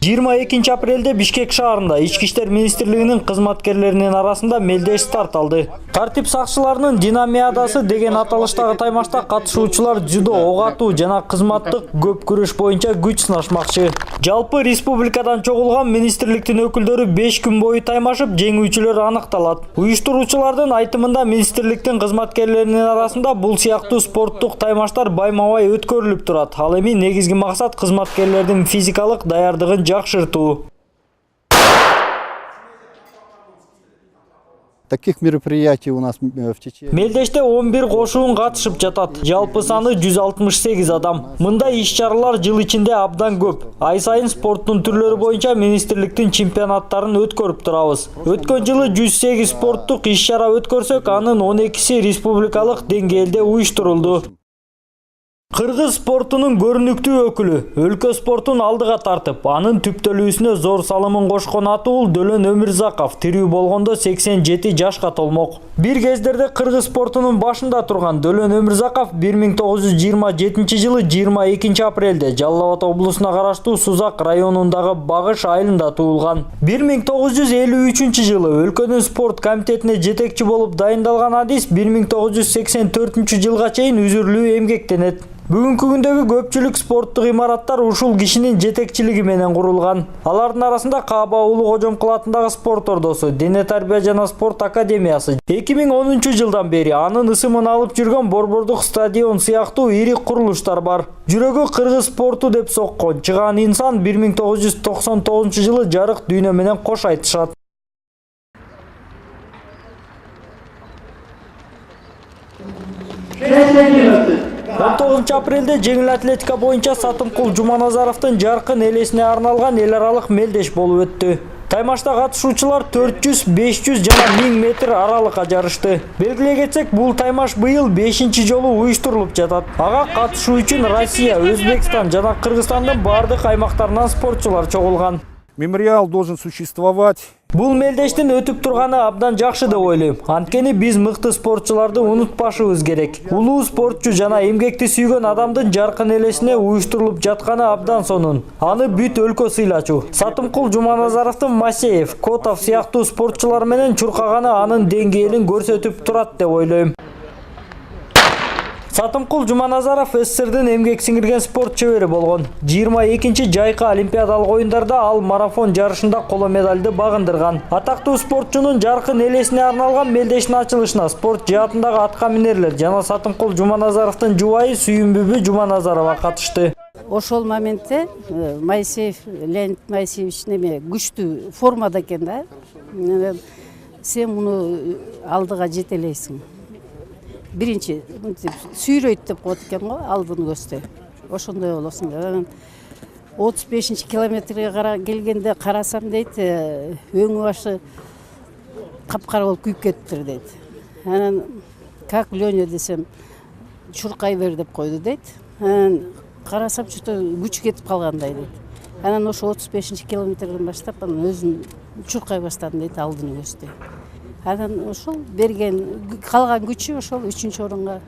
22 апрелде Бишкек шаарында Ички иштер министрлигинин кызматкерлеринин арасында мелдеш старт алды. Тартип сакчыларынын динамиадасы деген аталыштагы таймашта катышуучулар дзюдо, ок атуу жана кызматтык көп күрөш боюнча күч сынашмакчы. Жалпы республикадан чогулган министрликтин өкүлдөрү 5 күн бою таймашып, жеңүүчүлөр аныкталат. Уюштуруучулардын айтымында министрликтин кызматкерлеринин арасында бул сыяктуу спорттук таймаштар байма-бай өткөрүлүп турат. Ал эми негизги максат кызматкерлердин физикалык даярдыгын жакшыртуу. Таких мероприятий у нас в Чечне. Мелдеште 11 кошуун катышып жатат. Жалпы саны 168 адам. Мындай иш-чаралар жыл ичинде абдан көп. Ай сайын спорттун түрлөрү боюнча министрликтин чемпионаттарын өткөрүп турабыз. Өткөн жылы 108 спорттук иш-чара өткөрсөк, анын 12си республикалык деңгээлде уюштурулду. Кыргыз спортунун көрүнүктүү өкүлү өлкө спортун алдыга тартып, анын түптөлүүсүнө зор салымын кошкон атуул Дөлөн Өмүрзаков тирүү болгондо 87 жашка толмок. Бир кездерде кыргыз спортунун башында турган Дөлөн Өмүрзаков 1927 жылы 22 апрелде Жалал Абад облусуна караштуу Сузак районундагы Багыш айылында туулган. 1953 жылы өлкөнүн спорт комитетине жетекчи болуп дайындалган адис 1984 жылга чейин үзүрлүү эмгектенет. Бүгүнкү күндөгү көпчүлүк спорттук имараттар ушул кишинин жетекчилиги менен курулган. Алардын арасында Кааба Улуу Кожомкул атындагы спорт ордосу, Дене тарбия жана спорт академиясы, 2010 жылдан бери анын ысымын алып жүргөн Борбордук стадион сыяктуу ири курулуштар бар. Жүрөгү кыргыз спорту деп соккон чыгаан инсан 1999 жылы жарык дүйнө менен кош айтышат. 19 апрелде жеңил атлетика боюнча Сатымкул Жуманазаровдун жаркын элесине арналган эл аралык мелдеш болуп өттү. Таймашта катышуучулар 400, 500 жана 1000 метр аралыкка жарышты. Белгилей кетсек, бул таймаш быйыл 5-чи жолу уюштурулуп жатат. Ага катышуу үчүн Россия, Өзбекстан жана Кыргызстандын бардык аймактарынан спортчулар чогулган. Мемориал должен существовать. Бул мелдештин өтүп турганы абдан жакшы деп ойлойм. Анткени биз мыкты спортчуларды унутпашыбыз керек. Улуу спортчу жана эмгекти сүйгөн адамдын жаркын элесине уюштурулуп жатканы абдан сонун. Аны бүт өлкө сыйлачу. Сатымкул Жуманазаровдун Масеев, Котов сыяктуу спортчулар менен чуркаганы анын деңгээлин көрсөтүп турат деп ойлойм. Сатымкул Жуманазаров СССРдин эмгек сиңирген спорт чебери болгон. 22-чи жайкы олимпиадалык оюндарда ал марафон жарышында коло медалды багындырган. Атактуу спортчунун жаркын элесине арналган мелдештин ачылышына спорт жаатындагы атка минерлер жана Сатымкул Жуманазаровдун жубайы Сүйүмбүбү Жуманазарова катышты. Ошол моментте Моисеев Леонид Моисеевич неме күчтүү формада экен да. Сен муну алдыга жетелейсиң. Биринчи сүйрөйт деп коет экен го, алдын көздөй. Ошондой болосуң деп. 35 километрге келгенде карасам дейт, өңү башы капкара болуп күйүп кетиптир дейт. Анан как Леня десем, чуркай бер деп койду дейт. Анан карасам что-то күч кетип калгандай дейт. Анан ошо 35 километрден баштап анан өзүм чуркай баштадым дейт, алдын көздөй. Анан ошол берген калган күчү ошол 3-орунга.